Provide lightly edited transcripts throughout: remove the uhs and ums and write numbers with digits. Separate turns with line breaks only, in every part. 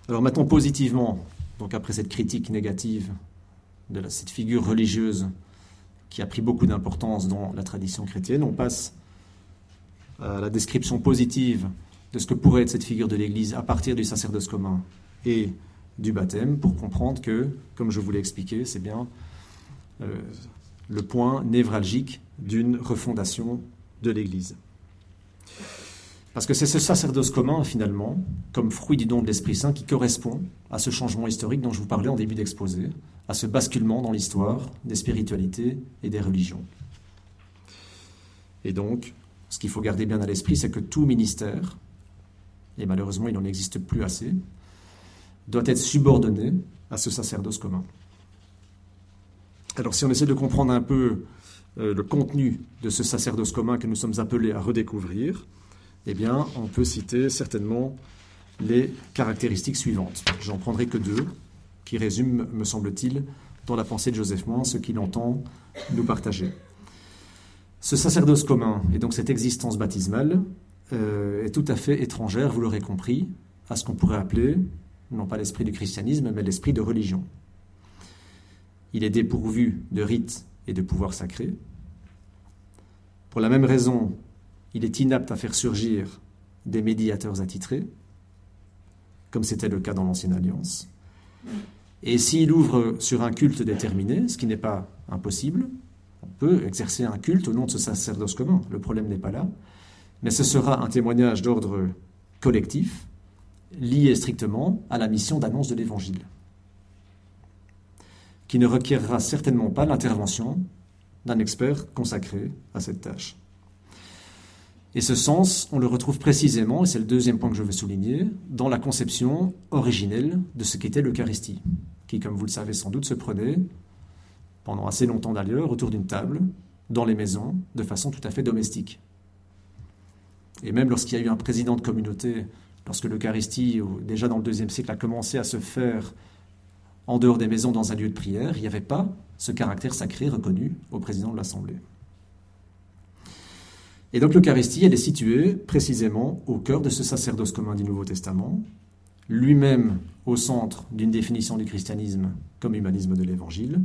Alors maintenant, positivement, donc après cette critique négative de cette figure religieuse qui a pris beaucoup d'importance dans la tradition chrétienne, on passe à la description positive de ce que pourrait être cette figure de l'Église à partir du sacerdoce commun et du baptême, pour comprendre que, comme je vous l'ai expliqué, c'est bien le point névralgique d'une refondation de l'Église. Parce que c'est ce sacerdoce commun, finalement, comme fruit du don de l'Esprit Saint, qui correspond à ce changement historique dont je vous parlais en début d'exposé, à ce basculement dans l'histoire des spiritualités et des religions. Et donc, ce qu'il faut garder bien à l'esprit, c'est que tout ministère, et malheureusement il n'en existe plus assez, doit être subordonné à ce sacerdoce commun. Alors si on essaie de comprendre un peu le contenu de ce sacerdoce commun que nous sommes appelés à redécouvrir, eh bien, on peut citer certainement les caractéristiques suivantes. J'en prendrai que deux, qui résument, me semble-t-il, dans la pensée de Joseph Moins, ce qu'il entend nous partager. Ce sacerdoce commun, et donc cette existence baptismale, est tout à fait étrangère, vous l'aurez compris, à ce qu'on pourrait appeler, non pas l'esprit du christianisme, mais l'esprit de religion. Il est dépourvu de rites et de pouvoirs sacrés. Pour la même raison, il est inapte à faire surgir des médiateurs attitrés, comme c'était le cas dans l'Ancienne Alliance. Et s'il ouvre sur un culte déterminé, ce qui n'est pas impossible, on peut exercer un culte au nom de ce sacerdoce commun, le problème n'est pas là, mais ce sera un témoignage d'ordre collectif, lié strictement à la mission d'annonce de l'Évangile, qui ne requièrera certainement pas l'intervention d'un expert consacré à cette tâche. Et ce sens, on le retrouve précisément, et c'est le deuxième point que je veux souligner, dans la conception originelle de ce qu'était l'Eucharistie, qui, comme vous le savez sans doute, se prenait, pendant assez longtemps d'ailleurs, autour d'une table, dans les maisons, de façon tout à fait domestique. Et même lorsqu'il y a eu un président de communauté, lorsque l'Eucharistie, déjà dans le IIe siècle, a commencé à se faire en dehors des maisons dans un lieu de prière, il n'y avait pas ce caractère sacré reconnu au président de l'Assemblée. Et donc l'Eucharistie, elle est située précisément au cœur de ce sacerdoce commun du Nouveau Testament, lui-même au centre d'une définition du christianisme comme humanisme de l'Évangile,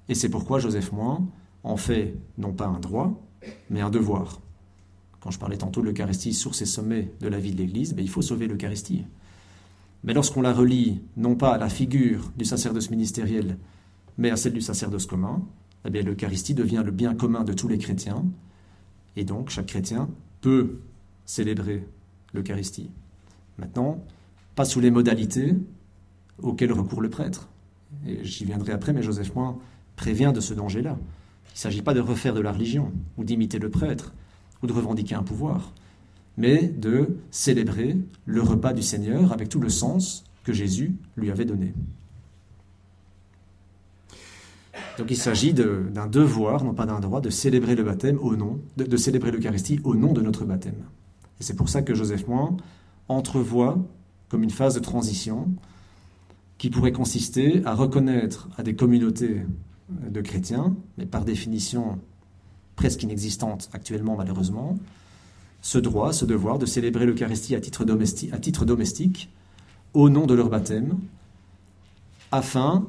et c'est pourquoi Joseph Moins en fait non pas un droit, mais un devoir. Quand je parlais tantôt de l'Eucharistie sur ces sommets de la vie de l'Église, il faut sauver l'Eucharistie. Mais lorsqu'on la relie non pas à la figure du sacerdoce ministériel, mais à celle du sacerdoce commun, eh bien l'Eucharistie devient le bien commun de tous les chrétiens, et donc chaque chrétien peut célébrer l'Eucharistie. Maintenant, pas sous les modalités auxquelles recourt le prêtre. Et j'y viendrai après, mais Joseph Moins prévient de ce danger-là. Il ne s'agit pas de refaire de la religion, ou d'imiter le prêtre, ou de revendiquer un pouvoir, mais de célébrer le repas du Seigneur avec tout le sens que Jésus lui avait donné. Donc il s'agit d'un devoir, non pas d'un droit, de célébrer le baptême au nom, de célébrer l'Eucharistie au nom de notre baptême. Et c'est pour ça que Joseph Moins entrevoit comme une phase de transition qui pourrait consister à reconnaître à des communautés de chrétiens, mais par définition presque inexistante actuellement malheureusement, ce droit, ce devoir de célébrer l'Eucharistie à titre domestique au nom de leur baptême, afin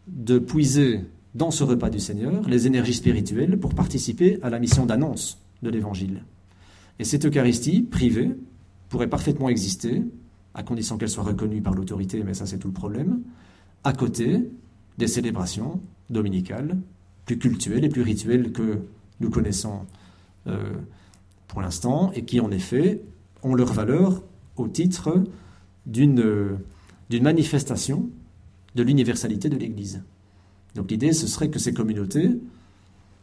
de puiser dans ce repas du Seigneur les énergies spirituelles pour participer à la mission d'annonce de l'Évangile. Et cette Eucharistie privée pourrait parfaitement exister, à condition qu'elle soit reconnue par l'autorité, mais ça c'est tout le problème, à côté des célébrations dominicales, plus cultuelles et plus rituelles que nous connaissons pour l'instant, et qui en effet ont leur valeur au titre d'une manifestation de l'universalité de l'Église. Donc l'idée, ce serait que ces communautés,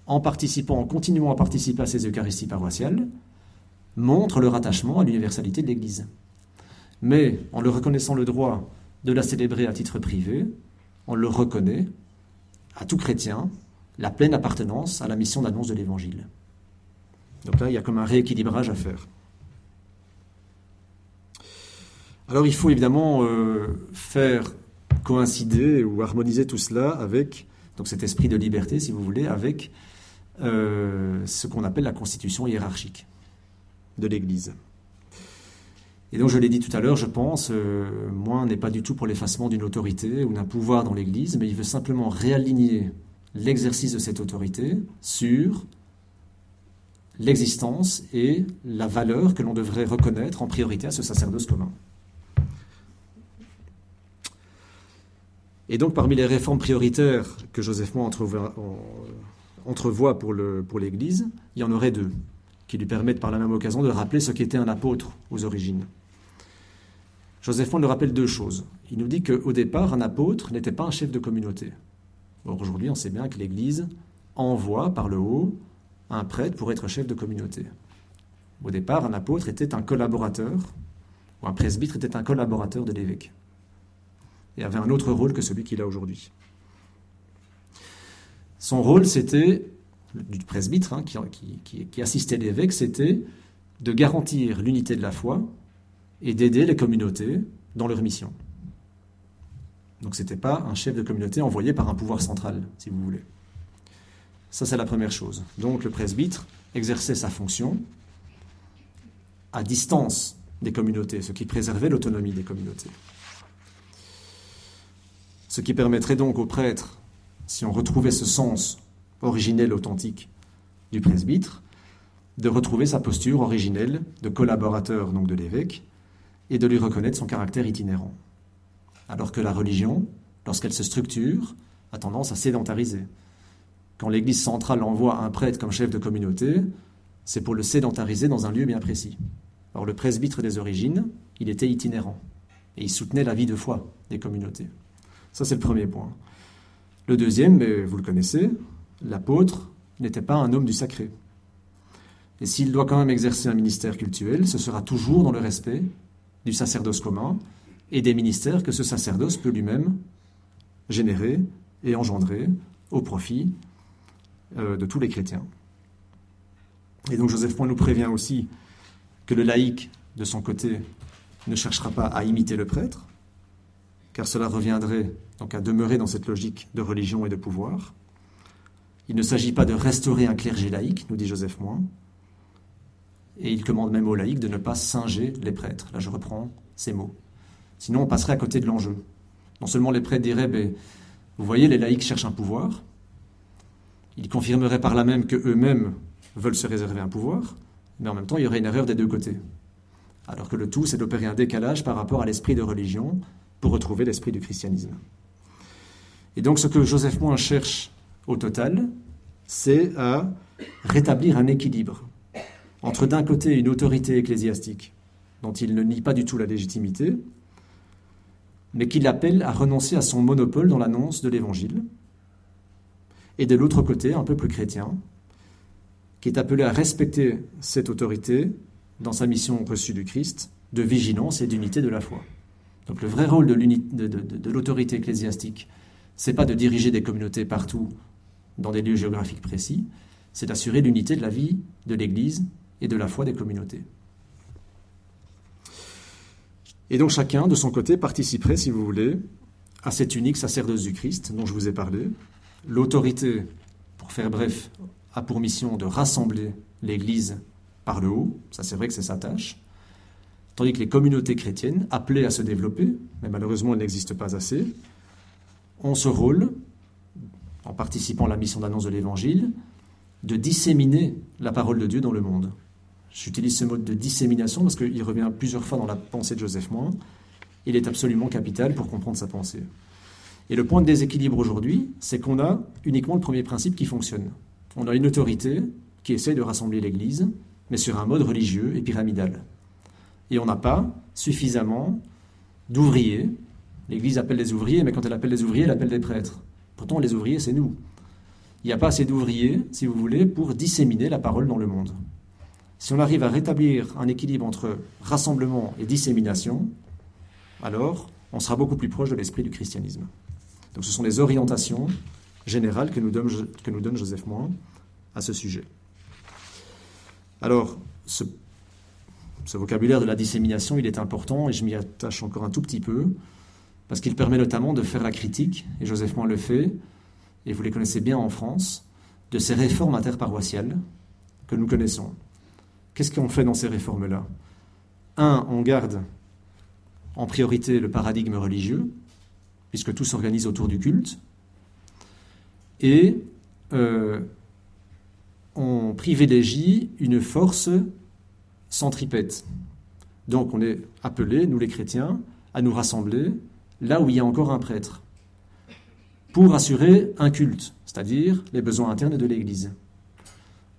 en continuant à participer à ces Eucharisties paroissiales, montrent leur attachement à l'universalité de l'Église. Mais en leur reconnaissant le droit de la célébrer à titre privé, on leur reconnaît, à tout chrétien, la pleine appartenance à la mission d'annonce de l'Évangile. Donc là, il y a comme un rééquilibrage à faire. Alors il faut évidemment faire coïncider ou harmoniser tout cela avec donc cet esprit de liberté, si vous voulez, avec ce qu'on appelle la constitution hiérarchique de l'Église. Et donc, je l'ai dit tout à l'heure, je pense, Moin n'est pas du tout pour l'effacement d'une autorité ou d'un pouvoir dans l'Église, mais il veut simplement réaligner l'exercice de cette autorité sur l'existence et la valeur que l'on devrait reconnaître en priorité à ce sacerdoce commun. Et donc, parmi les réformes prioritaires que Joseph Moin entrevoit pour l'Église, il y en aurait deux, qui lui permettent par la même occasion de rappeler ce qu'était un apôtre aux origines. Joseph Moin nous rappelle deux choses. Il nous dit qu'au départ, un apôtre n'était pas un chef de communauté. Or, aujourd'hui, on sait bien que l'Église envoie par le haut un prêtre pour être chef de communauté. Au départ, un apôtre était un collaborateur, ou un presbytre était un collaborateur de l'évêque, et avait un autre rôle que celui qu'il a aujourd'hui. Son rôle, c'était, du presbytre qui assistait l'évêque, c'était de garantir l'unité de la foi et d'aider les communautés dans leur mission. Donc ce n'était pas un chef de communauté envoyé par un pouvoir central, si vous voulez. Ça, c'est la première chose. Donc le presbytre exerçait sa fonction à distance des communautés, ce qui préservait l'autonomie des communautés. Ce qui permettrait donc au prêtre, si on retrouvait ce sens originel, authentique du presbytre, de retrouver sa posture originelle de collaborateur donc de l'évêque et de lui reconnaître son caractère itinérant. Alors que la religion, lorsqu'elle se structure, a tendance à sédentariser. Quand l'Église centrale envoie un prêtre comme chef de communauté, c'est pour le sédentariser dans un lieu bien précis. Alors le presbytre des origines, il était itinérant et il soutenait la vie de foi des communautés. Ça, c'est le premier point. Le deuxième, mais vous le connaissez, l'apôtre n'était pas un homme du sacré. Et s'il doit quand même exercer un ministère cultuel, ce sera toujours dans le respect du sacerdoce commun et des ministères que ce sacerdoce peut lui-même générer et engendrer au profit de tous les chrétiens. Et donc Joseph Moin nous prévient aussi que le laïc, de son côté, ne cherchera pas à imiter le prêtre, car cela reviendrait donc à demeurer dans cette logique de religion et de pouvoir. Il ne s'agit pas de restaurer un clergé laïque, nous dit Joseph Moin, et il commande même aux laïcs de ne pas singer les prêtres. Là, je reprends ces mots. Sinon, on passerait à côté de l'enjeu. Non seulement les prêtres diraient, vous voyez, les laïcs cherchent un pouvoir, ils confirmeraient par là même qu'eux-mêmes veulent se réserver un pouvoir, mais en même temps, il y aurait une erreur des deux côtés. Alors que le tout, c'est d'opérer un décalage par rapport à l'esprit de religion pour retrouver l'esprit du christianisme. Et donc, ce que Joseph Moin cherche au total, c'est à rétablir un équilibre entre, d'un côté, une autorité ecclésiastique dont il ne nie pas du tout la légitimité, mais qui l'appelle à renoncer à son monopole dans l'annonce de l'Évangile, et de l'autre côté, un peuple chrétien, qui est appelé à respecter cette autorité dans sa mission reçue du Christ, de vigilance et d'unité de la foi. Donc le vrai rôle de l'autorité ecclésiastique, c'est pas de diriger des communautés partout dans des lieux géographiques précis, c'est d'assurer l'unité de la vie de l'Église et de la foi des communautés. Et donc chacun, de son côté, participerait, si vous voulez, à cet unique sacerdoce du Christ dont je vous ai parlé. L'autorité, pour faire bref, a pour mission de rassembler l'Église par le haut, ça c'est vrai que c'est sa tâche, tandis que les communautés chrétiennes, appelées à se développer, mais malheureusement elles n'existent pas assez, ont ce rôle, en participant à la mission d'annonce de l'Évangile, de disséminer la parole de Dieu dans le monde. J'utilise ce mot de dissémination parce qu'il revient plusieurs fois dans la pensée de Joseph Moin. Il est absolument capital pour comprendre sa pensée. Et le point de déséquilibre aujourd'hui, c'est qu'on a uniquement le premier principe qui fonctionne. On a une autorité qui essaie de rassembler l'Église, mais sur un mode religieux et pyramidal. Et on n'a pas suffisamment d'ouvriers. L'Église appelle les ouvriers, mais quand elle appelle les ouvriers, elle appelle des prêtres. Pourtant, les ouvriers, c'est nous. Il n'y a pas assez d'ouvriers, si vous voulez, pour disséminer la parole dans le monde. Si on arrive à rétablir un équilibre entre rassemblement et dissémination, alors on sera beaucoup plus proche de l'esprit du christianisme. Donc ce sont les orientations générales que nous donne Joseph Moin à ce sujet. Alors, ce vocabulaire de la dissémination, il est important, et je m'y attache encore un tout petit peu, parce qu'il permet notamment de faire la critique, et Joseph Moin le fait, et vous les connaissez bien en France, de ces réformes interparoissiales que nous connaissons. Qu'est-ce qu'on fait dans ces réformes-là ? On garde en priorité le paradigme religieux, puisque tout s'organise autour du culte, et on privilégie une force centripète. Donc on est appelés, nous les chrétiens, à nous rassembler là où il y a encore un prêtre, pour assurer un culte, c'est-à-dire les besoins internes de l'Église.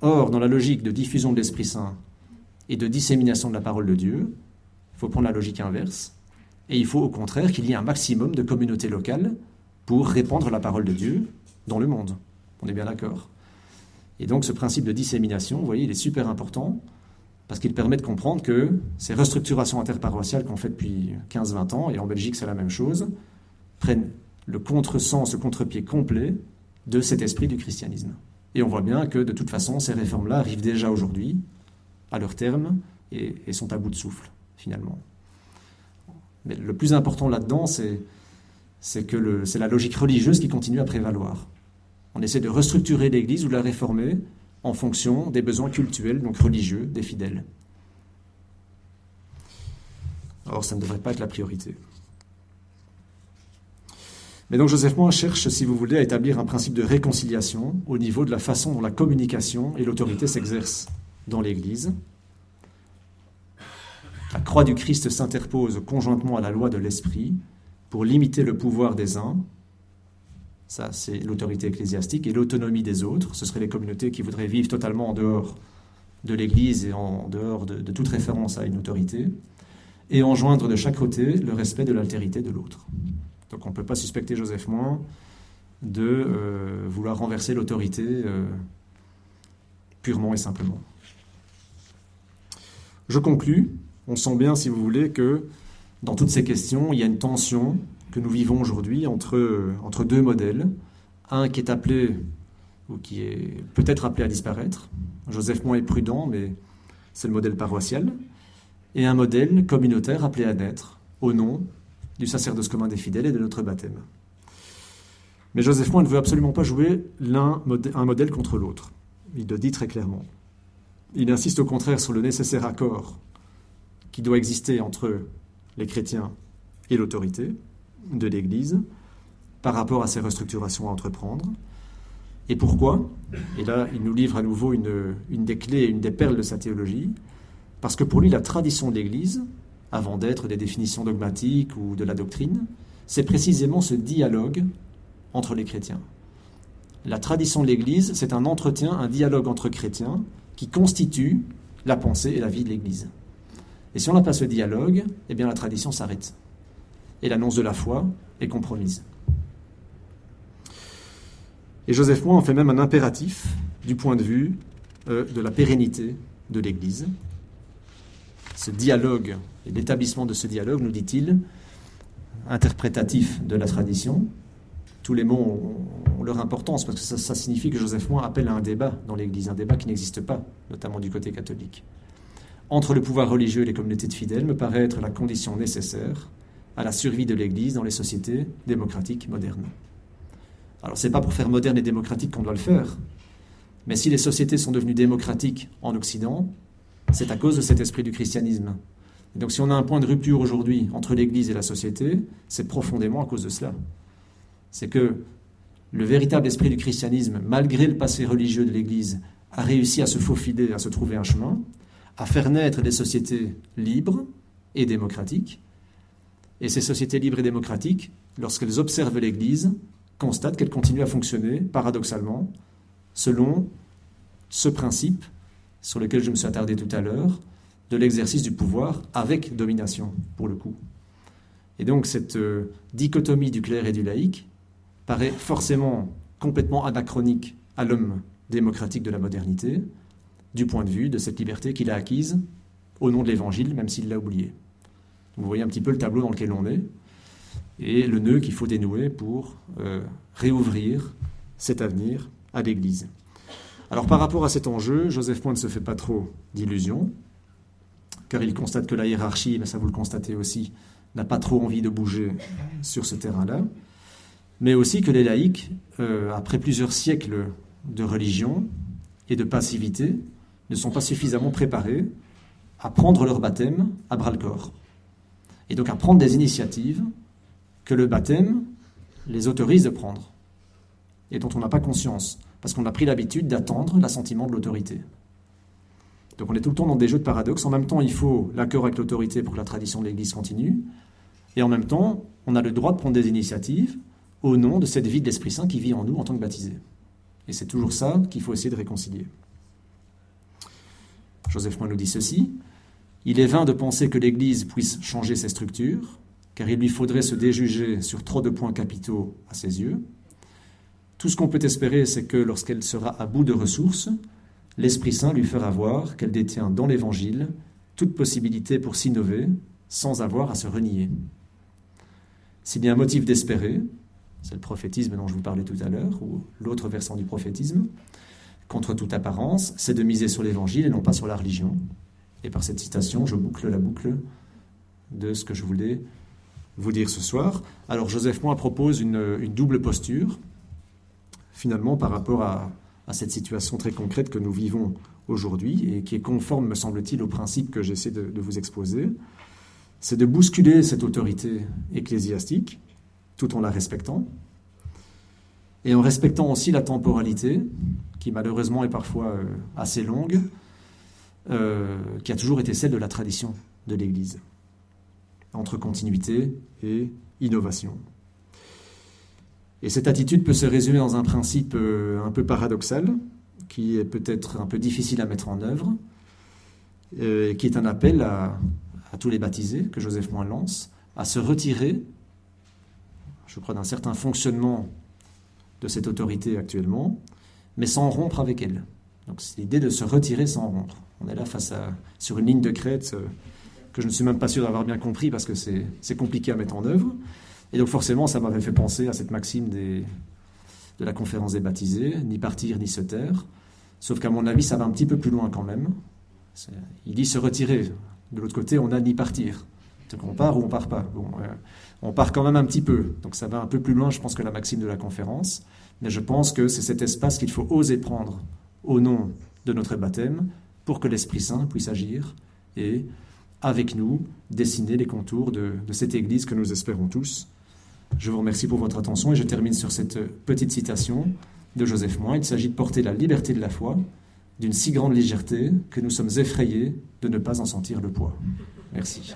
Or, dans la logique de diffusion de l'Esprit Saint et de dissémination de la parole de Dieu, il faut prendre la logique inverse, et il faut au contraire qu'il y ait un maximum de communautés locales pour répandre la parole de Dieu dans le monde. On est bien d'accord. Et donc ce principe de dissémination, vous voyez, il est super important, parce qu'il permet de comprendre que ces restructurations interparoissiales qu'on fait depuis 15-20 ans, et en Belgique c'est la même chose, prennent le contresens, le contre-pied complet de cet esprit du christianisme. Et on voit bien que de toute façon, ces réformes-là arrivent déjà aujourd'hui, à leur terme, et sont à bout de souffle, finalement. Mais le plus important là-dedans, c'est que c'est la logique religieuse qui continue à prévaloir. On essaie de restructurer l'Église ou de la réformer en fonction des besoins cultuels, donc religieux, des fidèles. Or, ça ne devrait pas être la priorité. Mais donc Joseph Moin cherche, si vous voulez, à établir un principe de réconciliation au niveau de la façon dont la communication et l'autorité s'exercent dans l'Église. La croix du Christ s'interpose conjointement à la loi de l'Esprit pour limiter le pouvoir des uns, ça c'est l'autorité ecclésiastique, et l'autonomie des autres, ce seraient les communautés qui voudraient vivre totalement en dehors de l'Église et en dehors de toute référence à une autorité, et enjoindre de chaque côté le respect de l'altérité de l'autre. Donc on ne peut pas suspecter Joseph Moin de vouloir renverser l'autorité purement et simplement. Je conclus. On sent bien, si vous voulez, que dans toutes ces questions, il y a une tension que nous vivons aujourd'hui entre deux modèles. Un qui est appelé, ou qui est peut-être appelé à disparaître. Joseph Moin est prudent, mais c'est le modèle paroissial. Et un modèle communautaire appelé à naître, au nom du sacerdoce commun des fidèles et de notre baptême. Mais Joseph Moin ne veut absolument pas jouer un modèle contre l'autre. Il le dit très clairement. Il insiste au contraire sur le nécessaire accord qui doit exister entre les chrétiens et l'autorité de l'Église par rapport à ces restructurations à entreprendre. Et pourquoi ? Et là, il nous livre à nouveau une des clés, une des perles de sa théologie, parce que pour lui, la tradition de l'Église, avant d'être des définitions dogmatiques ou de la doctrine, c'est précisément ce dialogue entre les chrétiens. La tradition de l'Église, c'est un entretien, un dialogue entre chrétiens qui constitue la pensée et la vie de l'Église. Et si on n'a pas ce dialogue, eh bien la tradition s'arrête. Et l'annonce de la foi est compromise. Et Joseph Moin en fait même un impératif du point de vue de la pérennité de l'Église. Ce dialogue et l'établissement de ce dialogue, nous dit-il, interprétatif de la tradition. Tous les mots ont leur importance parce que ça signifie que Joseph Moin appelle à un débat dans l'Église, un débat qui n'existe pas, notamment du côté catholique. Entre le pouvoir religieux et les communautés de fidèles me paraît être la condition nécessaire à la survie de l'Église dans les sociétés démocratiques modernes. Alors ce n'est pas pour faire moderne et démocratique qu'on doit le faire, mais si les sociétés sont devenues démocratiques en Occident, c'est à cause de cet esprit du christianisme. Et donc si on a un point de rupture aujourd'hui entre l'Église et la société, c'est profondément à cause de cela. C'est que le véritable esprit du christianisme, malgré le passé religieux de l'Église, a réussi à se faufiler, à se trouver un chemin, à faire naître des sociétés libres et démocratiques. Et ces sociétés libres et démocratiques, lorsqu'elles observent l'Église, constatent qu'elle continue à fonctionner, paradoxalement, selon ce principe sur lequel je me suis attardé tout à l'heure, de l'exercice du pouvoir avec domination, pour le coup. Et donc cette dichotomie du clerc et du laïc paraît forcément complètement anachronique à l'homme démocratique de la modernité, du point de vue de cette liberté qu'il a acquise au nom de l'Évangile, même s'il l'a oublié. Vous voyez un petit peu le tableau dans lequel on est, et le nœud qu'il faut dénouer pour réouvrir cet avenir à l'Église. Alors par rapport à cet enjeu, Joseph Moin ne se fait pas trop d'illusions, car il constate que la hiérarchie, mais ça vous le constatez aussi, n'a pas trop envie de bouger sur ce terrain-là, mais aussi que les laïcs, après plusieurs siècles de religion et de passivité, ne sont pas suffisamment préparés à prendre leur baptême à bras-le-corps. Et donc à prendre des initiatives que le baptême les autorise de prendre et dont on n'a pas conscience, parce qu'on a pris l'habitude d'attendre l'assentiment de l'autorité. Donc on est tout le temps dans des jeux de paradoxes. En même temps, il faut l'accord avec l'autorité pour que la tradition de l'Église continue, et en même temps, on a le droit de prendre des initiatives au nom de cette vie de l'Esprit Saint qui vit en nous en tant que baptisés. Et c'est toujours ça qu'il faut essayer de réconcilier. Joseph Moy nous dit ceci: « Il est vain de penser que l'Église puisse changer ses structures, car il lui faudrait se déjuger sur trop de points capitaux à ses yeux. Tout ce qu'on peut espérer, c'est que lorsqu'elle sera à bout de ressources, l'Esprit Saint lui fera voir qu'elle détient dans l'Évangile toute possibilité pour s'innover sans avoir à se renier. S'il y a un motif d'espérer, c'est le prophétisme dont je vous parlais tout à l'heure, ou l'autre versant du prophétisme, contre toute apparence, c'est de miser sur l'Évangile et non pas sur la religion. » Et par cette citation, je boucle la boucle de ce que je voulais vous dire ce soir. Alors Joseph Moy propose une double posture, finalement, par rapport à cette situation très concrète que nous vivons aujourd'hui et qui est conforme, me semble-t-il, au principe que j'essaie de vous exposer. C'est de bousculer cette autorité ecclésiastique tout en la respectant et en respectant aussi la temporalité qui malheureusement est parfois assez longue, qui a toujours été celle de la tradition de l'Église, entre continuité et innovation. Et cette attitude peut se résumer dans un principe un peu paradoxal, qui est peut-être un peu difficile à mettre en œuvre, qui est un appel à tous les baptisés, que Joseph Moy lance, à se retirer, je crois, d'un certain fonctionnement de cette autorité actuellement, mais sans rompre avec elle. Donc c'est l'idée de se retirer sans rompre. On est là sur une ligne de crête que je ne suis même pas sûr d'avoir bien compris parce que c'est compliqué à mettre en œuvre. Et donc forcément, ça m'avait fait penser à cette maxime de la conférence des baptisés, ni partir ni se taire. Sauf qu'à mon avis, ça va un petit peu plus loin quand même. Il dit se retirer. De l'autre côté, on a ni partir. Donc on part ou on part pas. Bon, on part quand même un petit peu. Donc ça va un peu plus loin, je pense, que la maxime de la conférence. Mais je pense que c'est cet espace qu'il faut oser prendre au nom de notre baptême pour que l'Esprit Saint puisse agir et, avec nous, dessiner les contours de cette Église que nous espérons tous. Je vous remercie pour votre attention et je termine sur cette petite citation de Joseph Moy. Il s'agit de porter la liberté de la foi d'une si grande légèreté que nous sommes effrayés de ne pas en sentir le poids. Merci.